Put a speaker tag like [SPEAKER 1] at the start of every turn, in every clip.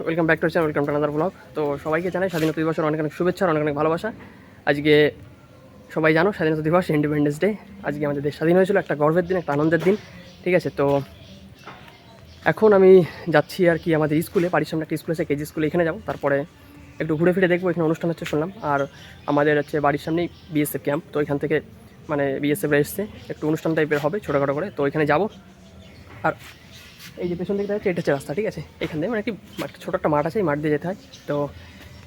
[SPEAKER 1] Welcome back to channel, welcome to another blog. তো সবাইকে জানাই স্বাধীনতা দিবসের অনেক অনেক শুভেচ্ছা, অনেক অনেক ভালোবাসা। আজকে সবাই জানো স্বাধীনতা দিবস, ইন্ডিপেন্ডেন্স ডে। আজকে আমাদের দেশ স্বাধীন হয়েছিল, একটা গর্বের দিন, একটা আনন্দের দিন। ঠিক আছে, তো এখন আমি যাচ্ছি আর কি আমাদের স্কুলে, বাড়ির সামনে একটা স্কুল আছে, কেজি স্কুলে, এখানে যাবো। তারপরে একটু ঘুরে ফিরে দেখবো, এখানে অনুষ্ঠান হচ্ছে শুনলাম। আর আমাদের হচ্ছে বাড়ির সামনেই বিএসএফ ক্যাম্প, তো এখান থেকে মানে বিএসএফরা এসছে, একটু অনুষ্ঠান টাইপের হবে ছোটোখাটো করে, তো এখানে যাবো। আর এই যে পেছন দিকটা হচ্ছে, এটা হচ্ছে রাস্তা। ঠিক আছে, এখান থেকে মানে একটি ছোটো একটা মাঠ আছে, এই মাঠ দিয়ে যেতে হয়। তো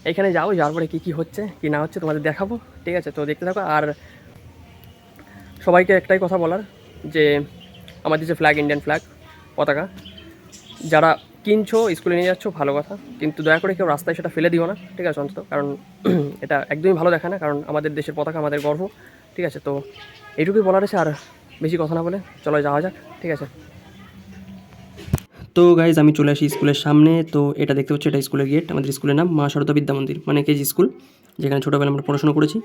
[SPEAKER 1] এইখানে যাবো, যাওয়ার পরে কী কী হচ্ছে কী না হচ্ছে তোমাদের দেখাবো। ঠিক আছে, তো দেখতে থাকো। আর সবাইকে একটাই কথা বলার, যে আমাদের যে ফ্ল্যাগ, ইন্ডিয়ান ফ্ল্যাগ পতাকা, যারা কিনছো স্কুলে নিয়ে যাচ্ছ ভালো কথা, কিন্তু দয়া করে কেউ রাস্তায় সেটা ফেলে দিও না। ঠিক আছে অন্তত, কারণ এটা একদমই ভালো দেখায় না, কারণ আমাদের দেশের পতাকা আমাদের গর্ব। ঠিক আছে, তো এইটুকুই বলার আছে, আর বেশি কথা না বলে চলো যাওয়া যাক। ঠিক আছে, তো গাইজ আমি চলে আসি স্কুলের সামনে। তো এটা দেখতে হচ্ছে, এটা স্কুলের গেট। আমাদের স্কুলের নাম মা শারদা বিদ্যা মন্দির, মানে কেজি স্কুল, যেখানে ছোটোবেলা আমরা পড়াশোনা করেছি।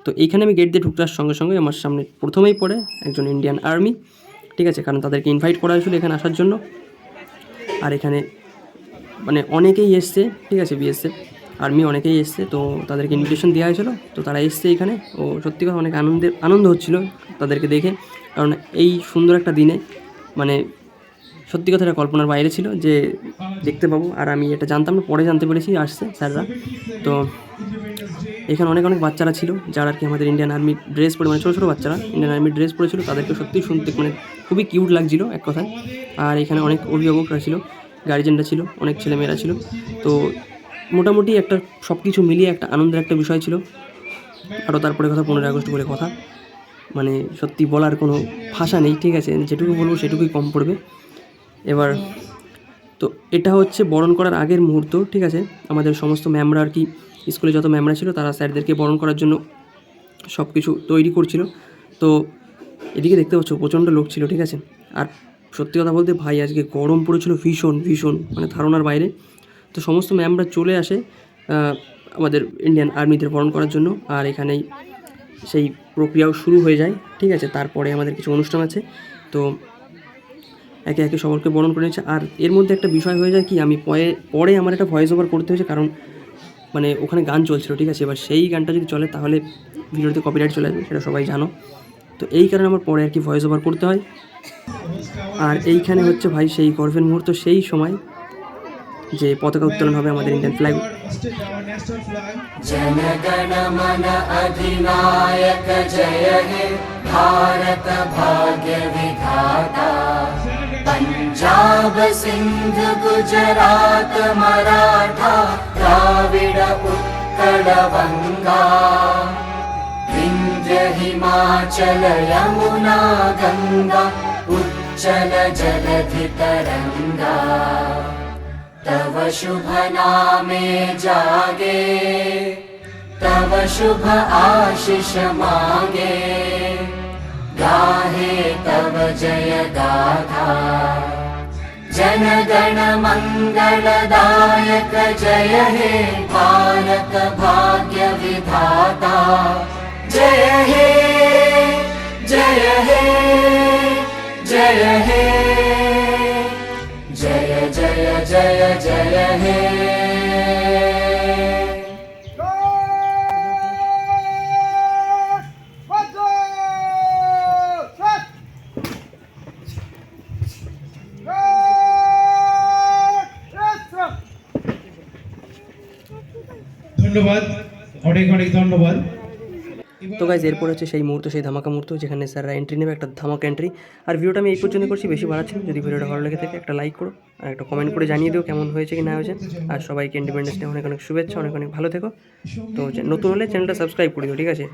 [SPEAKER 1] তো এইখানে আমি গেট দিয়ে ঢুকতে আসার সঙ্গে সঙ্গে আমার সামনে প্রথমেই পড়ে একজন ইন্ডিয়ান আর্মি। ঠিক আছে, কারণ তাদেরকে ইনভাইট করা হয়েছিল এখানে আসার জন্য। আর এখানে মানে অনেকেই এসছে। ঠিক আছে, বিএসএফ আর্মি অনেকেই এসছে, তো তাদেরকে ইনভিটেশন দেওয়া হয়েছিল, তো তারা এসছে এখানে। ও সত্যি কথা অনেক আনন্দ হচ্ছিল তাদেরকে দেখে, কারণ এই সুন্দর একটা দিনে মানে সত্যি কথাটা কল্পনার বাইরে ছিল যে দেখতে পাবো। আর আমি এটা জানতাম না, পরে জানতে পেরেছি আসছে স্যাররা। তো এখানে অনেক অনেক বাচ্চারা ছিল যারা আর কি আমাদের ইন্ডিয়ান আর্মি ড্রেস পরে, মানে ছোটো ছোটো বাচ্চারা ইন্ডিয়ান আর্মি ড্রেস পরেছিল। তাদেরকে সত্যিই শুনতে মানে খুবই কিউট লাগছিলো এক কথায়। আর এখানে অনেক অভিভাবকরা ছিল, গার্জেনরা ছিল, অনেক ছেলেমেয়েরা ছিল। তো মোটামুটি একটা সব কিছু মিলিয়ে একটা আনন্দের একটা বিষয় ছিল। আরও তারপরে কথা 15ই আগস্ট বলে কথা, মানে সত্যি বলার কোনো ভাষা নেই। ঠিক আছে, যেটুকু বলবো সেটুকুই কম পড়বে। এবার তো এটা হচ্ছে বরণ করার আগের মুহূর্ত। ঠিক আছে, আমাদের সমস্ত ম্যামরা আর কি, স্কুলে যত ম্যামরা ছিল তারা স্যারদেরকে বরণ করার জন্য সব কিছু তৈরি করছিল। তো এদিকে দেখতে পাচ্ছ প্রচণ্ড লোক ছিল। ঠিক আছে, আর সত্যি কথা বলতে ভাই আজকে গরম পড়েছিল ভীষণ ভীষণ, মানে ধারণার বাইরে। তো সমস্ত ম্যামরা চলে আসে আমাদের ইন্ডিয়ান আর্মিদের বরণ করার জন্য, আর এখানেই সেই প্রক্রিয়াও শুরু হয়ে যায়। ঠিক আছে, তারপরে আমাদের কিছু অনুষ্ঠান আছে, তো একে একে সকলকে বরণ করে নিচ্ছে। আর এর মধ্যে একটা বিষয় হয়ে যায় কি, আমি পরে আমার একটা ভয়েস ওভার করতে হয়েছে, কারণ মানে ওখানে গান চলছিল। ঠিক আছে, এবার সেই গানটা যদি চলে তাহলে ভিডিওতে কপিরাইট চলে আসবে, সেটা সবাই জানো। তো এই কারণে আমার পরে আর কি ভয়েস ওভার করতে হয়। আর এইখানে হচ্ছে ভাই সেই গর্বের মুহূর্ত, সেই সময় যে পতাকা উত্তোলন হবে আমাদের ইন্ডিয়ান ফ্ল্যাগ।
[SPEAKER 2] जनगण मन अधिनायक जय हे भारत भाग्य विधाता पंजाब सिंध गुजरात मराठा द्राविड उत्कल बंगा विंध्य हिमाचल यमुना गंगा उच्चल जलधि तरंगा तव शुभ नामे जागे तव शुभ आशीष मांगे गाहे तव जय गाथा जन गण मंगलदायक जय हे भारत भाग्य विधाता जय हे जय हे जय हे जय जय जय जय हे
[SPEAKER 3] ধন্যবাদ, অনেক অনেক ধন্যবাদ।
[SPEAKER 1] তো গাইজ এরপর হচ্ছে সেই মুহূর্ত, সেই ধামাকা মুহূর্ত, যেখানে স্যাররা এন্ট্রি নেবে, একটা ধামাকা এন্ট্রি। আর ভিডিওটা আমি এই পর্যন্ত করছি, বেশি বাড়াচ্ছি না। যদি ভিডিওটা ভালো লেগে থাকে একটা লাইক করো, আর একটা কমেন্ট করে জানিয়ে দিও কেমন হয়েছে কি না হয়েছে। আর সবাইকে ইন্ডিপেন্ডেন্স ডে অনেক অনেক শুভেচ্ছা, অনেক অনেক ভালো থেকো। তো নতুন হলে চ্যানেলটা সাবস্ক্রাইব করে দিও। ঠিক আছে।